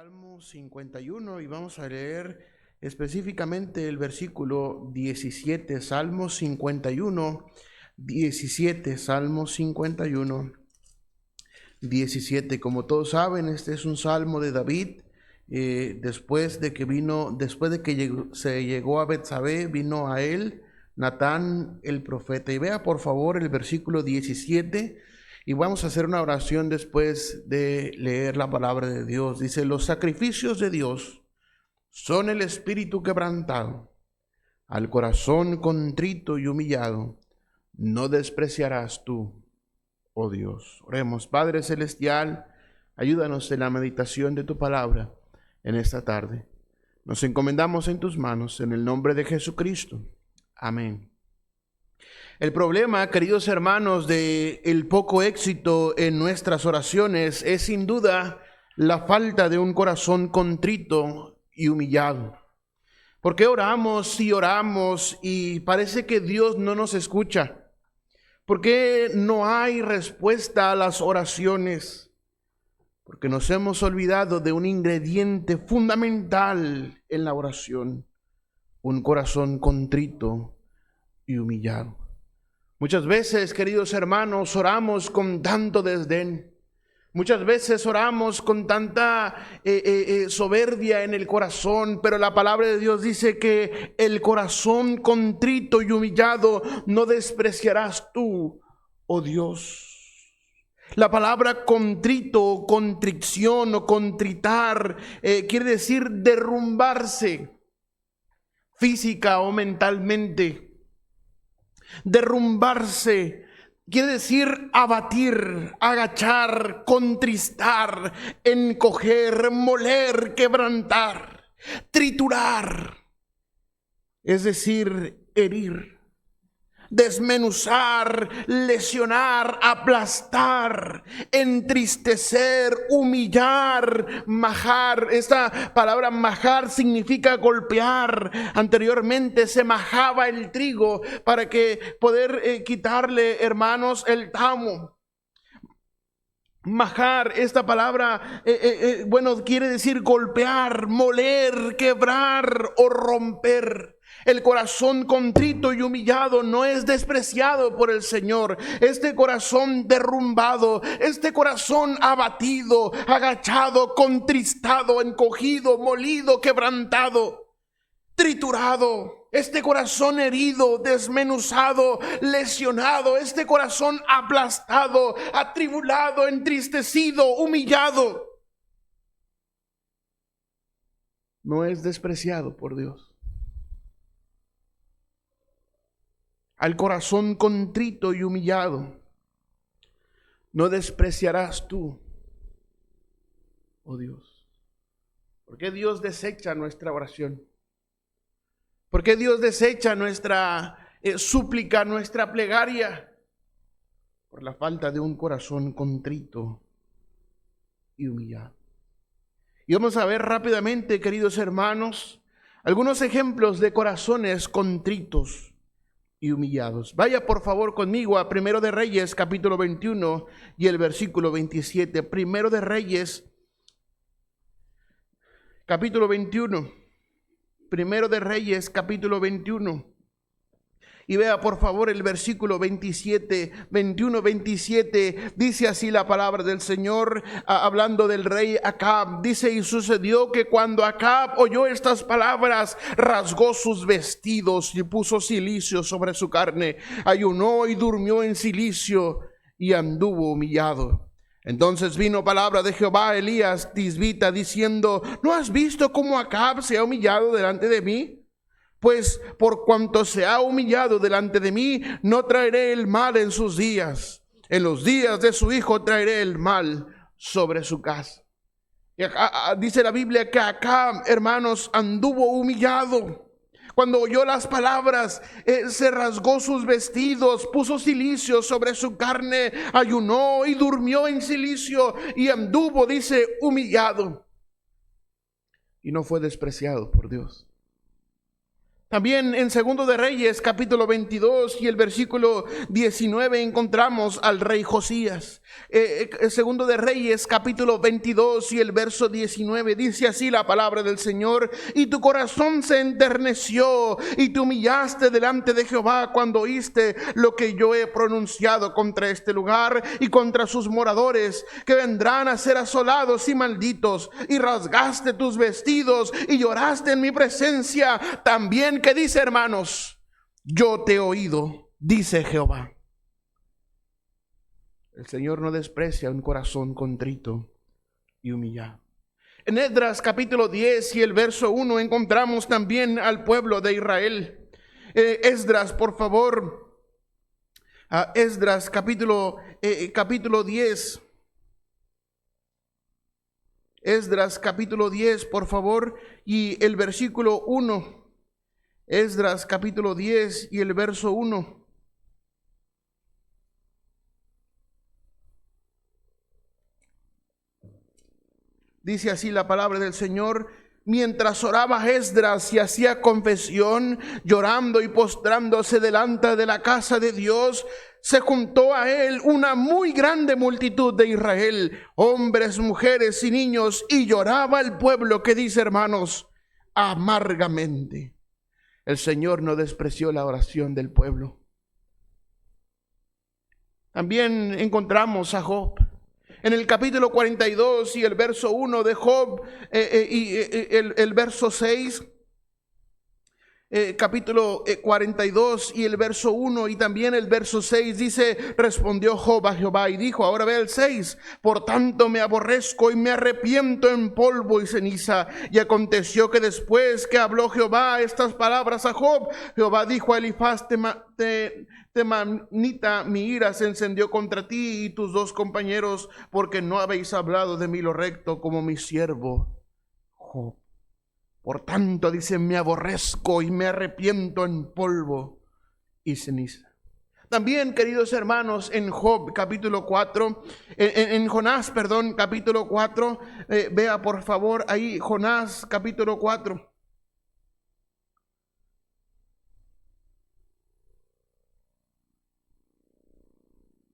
Salmo 51 y vamos a leer específicamente el versículo 17, Salmo 51, 17, Salmo 51, 17. Como todos saben, este es un salmo de David. Después de que se llegó a Betsabé, vino a él Natán el profeta. Y vea por favor el versículo 17. Y vamos a hacer una oración después de leer la palabra de Dios. Dice: los sacrificios de Dios son el espíritu quebrantado, al corazón contrito y humillado no despreciarás tú, oh Dios. Oremos. Padre celestial, ayúdanos en la meditación de tu palabra en esta tarde. Nos encomendamos en tus manos, en el nombre de Jesucristo. Amén. El problema, queridos hermanos, de el poco éxito en nuestras oraciones es sin duda la falta de un corazón contrito y humillado. ¿Por qué oramos y parece que Dios no nos escucha? ¿Por qué no hay respuesta a las oraciones? Porque nos hemos olvidado de un ingrediente fundamental en la oración: un corazón contrito y humillado. Muchas veces, queridos hermanos, oramos con tanto desdén. Muchas veces oramos con tanta soberbia en el corazón, pero la palabra de Dios dice que el corazón contrito y humillado no despreciarás tú, oh Dios. La palabra contrito, contrición o contritar quiere decir derrumbarse física o mentalmente. Derrumbarse quiere decir abatir, agachar, contristar, encoger, moler, quebrantar, triturar, es decir, herir, desmenuzar, lesionar, aplastar, entristecer, humillar, majar. Esta palabra majar significa golpear. Anteriormente se majaba el trigo para poder quitarle, hermanos, el tamo. Majar, esta palabra, quiere decir golpear, moler, quebrar o romper. El corazón contrito y humillado no es despreciado por el Señor. Este corazón derrumbado, este corazón abatido, agachado, contristado, encogido, molido, quebrantado, triturado. Este corazón herido, desmenuzado, lesionado. Este corazón aplastado, atribulado, entristecido, humillado. No es despreciado por Dios. Al corazón contrito y humillado no despreciarás tú, oh Dios. ¿Por qué Dios desecha nuestra oración? ¿Por qué Dios desecha nuestra súplica, nuestra plegaria? Por la falta de un corazón contrito y humillado. Y vamos a ver rápidamente, queridos hermanos, algunos ejemplos de corazones contritos y humillados. Vaya por favor conmigo a Primero de Reyes, capítulo 21 y el versículo 27. Primero de Reyes, capítulo 21. Primero de Reyes, capítulo 21. Y vea por favor el versículo 27, 21, 27, dice así la palabra del Señor, hablando del rey Acab. Dice: y sucedió que cuando Acab oyó estas palabras, rasgó sus vestidos y puso cilicio sobre su carne, ayunó y durmió en cilicio y anduvo humillado. Entonces vino palabra de Jehová a Elías tisbita diciendo: ¿no has visto cómo Acab se ha humillado delante de mí? Pues por cuanto se ha humillado delante de mí, no traeré el mal en sus días. En los días de su hijo traeré el mal sobre su casa. Y acá, dice la Biblia que Acab, hermanos, anduvo humillado. Cuando oyó las palabras, se rasgó sus vestidos, puso cilicio sobre su carne, ayunó y durmió en cilicio y anduvo, dice, humillado. Y no fue despreciado por Dios. También en Segundo de Reyes, capítulo 22 y el versículo 19, encontramos al rey Josías. Segundo de Reyes, capítulo 22 y el verso 19, dice así la palabra del Señor: y tu corazón se enterneció y te humillaste delante de Jehová cuando oíste lo que yo he pronunciado contra este lugar y contra sus moradores, que vendrán a ser asolados y malditos, y rasgaste tus vestidos y lloraste en mi presencia. También, que dice, hermanos, yo te he oído, dice Jehová. El Señor no desprecia un corazón contrito y humillado. En Esdras capítulo 10 y el verso 1 encontramos también al pueblo de Israel. Esdras, por favor. Esdras capítulo 10. Esdras capítulo 10, por favor, y el versículo 1. Esdras capítulo 10 y el verso 1. Dice así la palabra del Señor: mientras oraba Esdras y hacía confesión, llorando y postrándose delante de la casa de Dios, se juntó a él una muy grande multitud de Israel, hombres, mujeres y niños, y lloraba el pueblo, que dice, hermanos, amargamente. El Señor no despreció la oración del pueblo. También encontramos a Job. En el capítulo 42 y el verso 1 de Job y el verso 6, capítulo 42 y el verso 1 y también el verso 6 dice: respondió Job a Jehová y dijo, ahora ve el 6, por tanto me aborrezco y me arrepiento en polvo y ceniza. Y aconteció que después que habló Jehová estas palabras a Job, Jehová dijo a Elifaz temanita: mi ira se encendió contra ti y tus dos compañeros, porque no habéis hablado de mí lo recto, como mi siervo Job. Por tanto, dice, me aborrezco y me arrepiento en polvo y ceniza. También, queridos hermanos, en Job capítulo 4, en Jonás, perdón, capítulo 4, vea por favor ahí Jonás capítulo 4.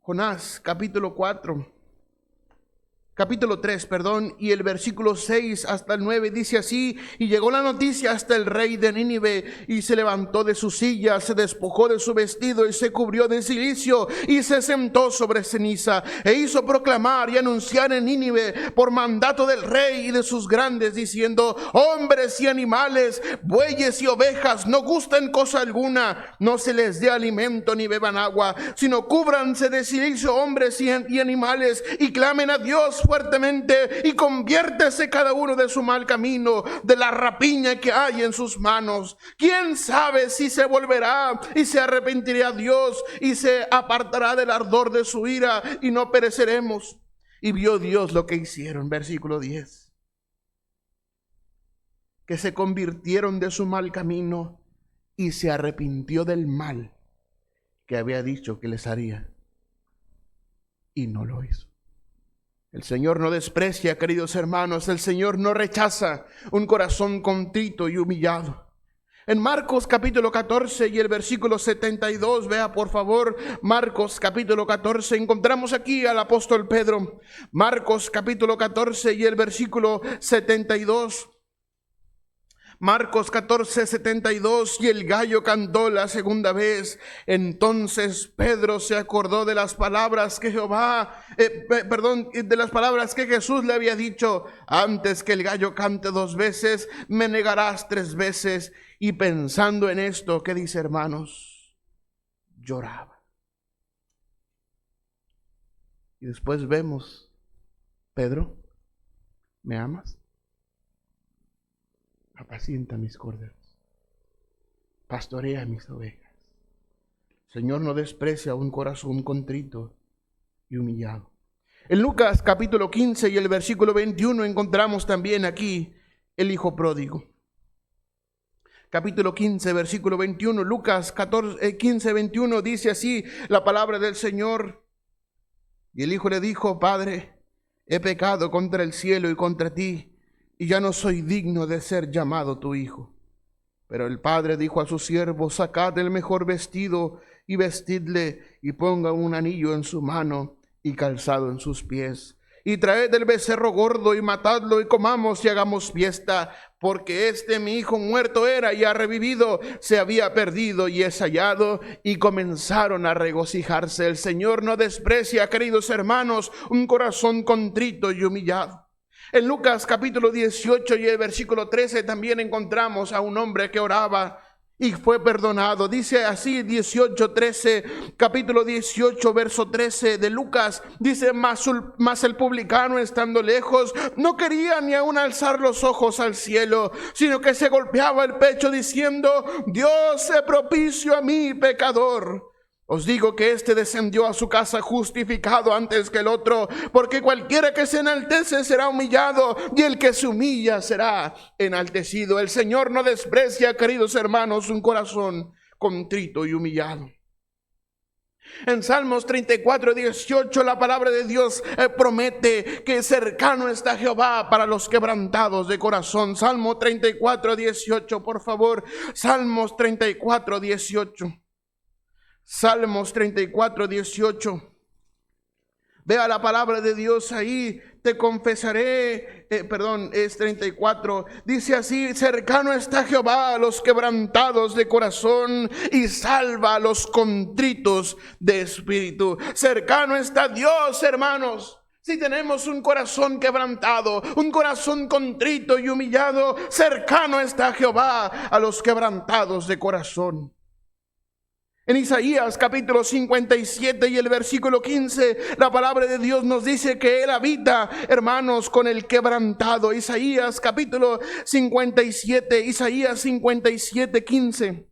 Jonás capítulo 4. Capítulo 3, perdón, y el versículo 6 hasta el 9 dice así: y llegó la noticia hasta el rey de Nínive, y se levantó de su silla, se despojó de su vestido y se cubrió de cilicio y se sentó sobre ceniza, e hizo proclamar y anunciar en Nínive por mandato del rey y de sus grandes, diciendo: hombres y animales, bueyes y ovejas, no gusten cosa alguna, no se les dé alimento ni beban agua, sino cúbranse de cilicio hombres y animales, y clamen a Dios fuertemente, y conviértese cada uno de su mal camino, de la rapiña que hay en sus manos. ¿Quién sabe si se volverá y se arrepentirá a Dios y se apartará del ardor de su ira y no pereceremos? Y vio Dios lo que hicieron, versículo 10, que se convirtieron de su mal camino y se arrepintió del mal que había dicho que les haría, y no lo hizo. El Señor no desprecia, queridos hermanos, el Señor no rechaza un corazón contrito y humillado. En Marcos capítulo 14 y el versículo 72, vea por favor, Marcos capítulo 14, encontramos aquí al apóstol Pedro. Marcos capítulo 14 y el versículo 72. Marcos 14, 72, y el gallo cantó la segunda vez. Entonces Pedro se acordó de las palabras que de las palabras que Jesús le había dicho: antes que el gallo cante 2 veces, me negarás 3 veces. Y pensando en esto, ¿qué dice, hermanos? Lloraba. Y después vemos: Pedro, ¿me amas? Apacienta mis corderos, pastorea mis ovejas. El Señor no desprecia un corazón contrito y humillado. En Lucas capítulo 15 y el versículo 21 encontramos también aquí el hijo pródigo. Capítulo 15, versículo 21, Lucas 15, 21 dice así la palabra del Señor: y el hijo le dijo: Padre, he pecado contra el cielo y contra ti, y ya no soy digno de ser llamado tu hijo. Pero el padre dijo a sus siervos: sacad el mejor vestido y vestidle, y ponga un anillo en su mano y calzado en sus pies. Y traed el becerro gordo y matadlo, y comamos y hagamos fiesta, porque mi hijo muerto era y ha revivido, se había perdido y es hallado. Y comenzaron a regocijarse. El Señor no desprecia, queridos hermanos, un corazón contrito y humillado. En Lucas capítulo 18 y el versículo 13 también encontramos a un hombre que oraba y fue perdonado. Dice así, 18:13, capítulo 18, verso 13 de Lucas. Dice: mas el publicano, estando lejos, no quería ni aún alzar los ojos al cielo, sino que se golpeaba el pecho diciendo: Dios, sé propicio a mí, pecador. Os digo que descendió a su casa justificado antes que el otro, porque cualquiera que se enaltece será humillado, y el que se humilla será enaltecido. El Señor no desprecia, queridos hermanos, un corazón contrito y humillado. En Salmos 34:18 la palabra de Dios promete que cercano está Jehová para los quebrantados de corazón. Salmo 34:18, por favor. Salmos 34:18. Salmos 34:18. Vea la palabra de Dios ahí. Te confesaré, es 34. Dice así: cercano está Jehová a los quebrantados de corazón y salva a los contritos de espíritu. Cercano está Dios, hermanos. Si tenemos un corazón quebrantado, un corazón contrito y humillado, cercano está Jehová a los quebrantados de corazón. En Isaías capítulo 57 y el versículo 15, la palabra de Dios nos dice que Él habita, hermanos, con el quebrantado. Isaías capítulo 57, Isaías 57:15.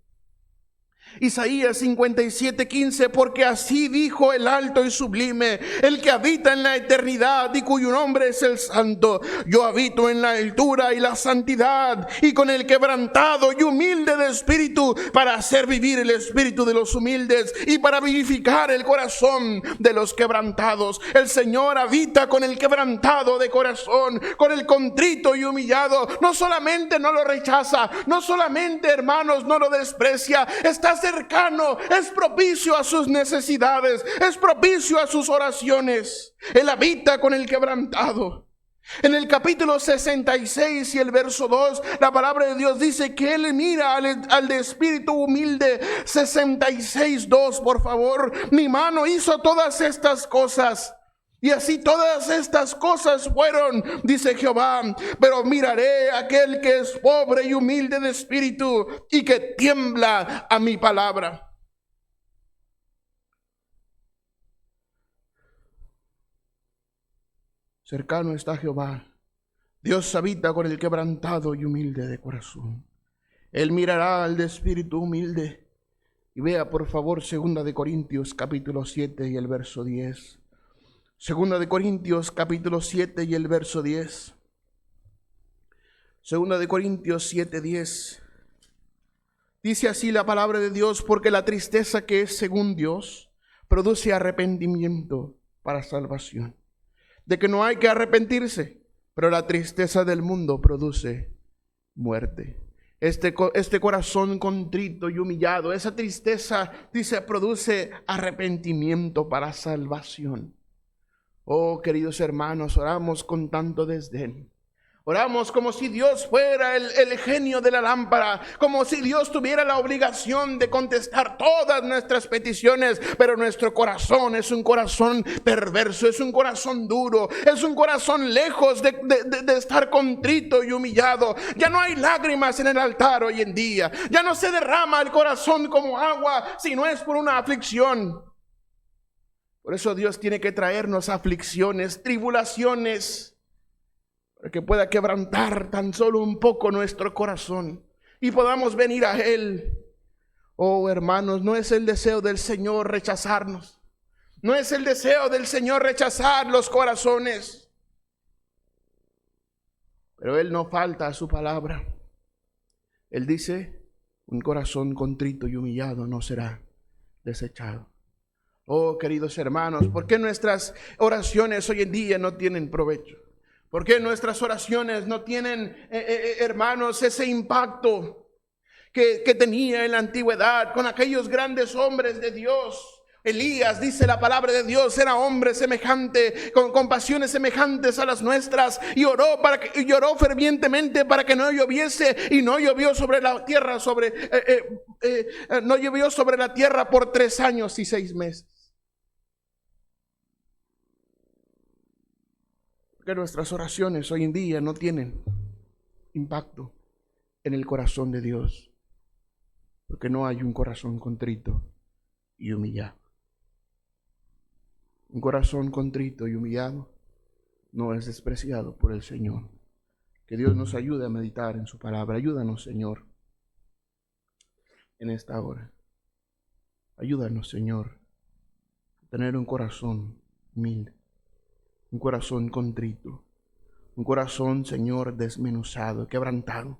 Isaías 57:15, porque así dijo el alto y sublime, el que habita en la eternidad y cuyo nombre es el Santo: yo habito en la altura y la santidad, y con el quebrantado y humilde de espíritu, para hacer vivir el espíritu de los humildes y para vivificar el corazón de los quebrantados. El Señor habita con el quebrantado de corazón, con el contrito y humillado. No solamente no lo rechaza, no solamente, hermanos, no lo desprecia, está cercano, es propicio a sus necesidades, es propicio a sus oraciones. Él habita con el quebrantado. En el capítulo 66 y el verso 2, la palabra de Dios dice que Él mira al de espíritu humilde. 66:2, por favor. Mi mano hizo todas estas cosas, y así todas estas cosas fueron, dice Jehová. Pero miraré a aquel que es pobre y humilde de espíritu y que tiembla a mi palabra. Cercano está Jehová. Dios habita con el quebrantado y humilde de corazón. Él mirará al de espíritu humilde. Y vea, por favor, 2 de Corintios capítulo 7 y el verso 10. Segunda de Corintios capítulo 7 y el verso 10. Segunda de Corintios 7:10. Dice así la palabra de Dios: porque la tristeza que es según Dios produce arrepentimiento para salvación. De que no hay que arrepentirse, pero la tristeza del mundo produce muerte. Este corazón contrito y humillado, esa tristeza, dice, produce arrepentimiento para salvación. Oh, queridos hermanos, oramos con tanto desdén. Oramos como si Dios fuera el genio de la lámpara, como si Dios tuviera la obligación de contestar todas nuestras peticiones, pero nuestro corazón es un corazón perverso, es un corazón duro, es un corazón lejos de estar contrito y humillado. Ya no hay lágrimas en el altar hoy en día, ya no se derrama el corazón como agua, si no es por una aflicción. Por eso Dios tiene que traernos aflicciones, tribulaciones, para que pueda quebrantar tan solo un poco nuestro corazón y podamos venir a Él. Oh, hermanos, no es el deseo del Señor rechazarnos. No es el deseo del Señor rechazar los corazones. Pero Él no falta a su palabra. Él dice: un corazón contrito y humillado no será desechado. Oh, queridos hermanos, ¿por qué nuestras oraciones hoy en día no tienen provecho? ¿Por qué nuestras oraciones no tienen, hermanos, ese impacto que tenía en la antigüedad con aquellos grandes hombres de Dios. Elías, dice la palabra de Dios, era hombre semejante, con pasiones semejantes a las nuestras, y lloró fervientemente para que no lloviese, y no llovió sobre la tierra, no llovió sobre la tierra por 3 años y 6 meses. Que nuestras oraciones hoy en día no tienen impacto en el corazón de Dios, porque no hay un corazón contrito y humillado. Un corazón contrito y humillado no es despreciado por el Señor. Que Dios nos ayude a meditar en su palabra. Ayúdanos, Señor, en esta hora. Ayúdanos, Señor, a tener un corazón humilde, un corazón contrito, un corazón, Señor, desmenuzado, quebrantado.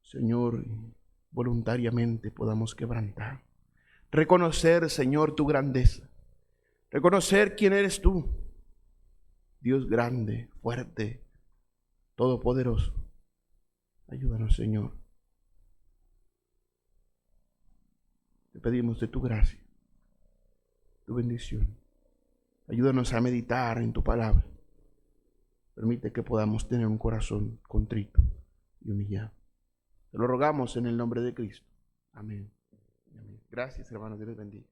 Señor, voluntariamente podamos quebrantar. Reconocer, Señor, tu grandeza. Reconocer quién eres tú. Dios grande, fuerte, todopoderoso. Ayúdanos, Señor. Te pedimos de tu gracia, tu bendición. Ayúdanos a meditar en tu palabra. Permite que podamos tener un corazón contrito y humillado. Te lo rogamos en el nombre de Cristo. Amén. Amén. Gracias, hermanos. Dios les bendiga.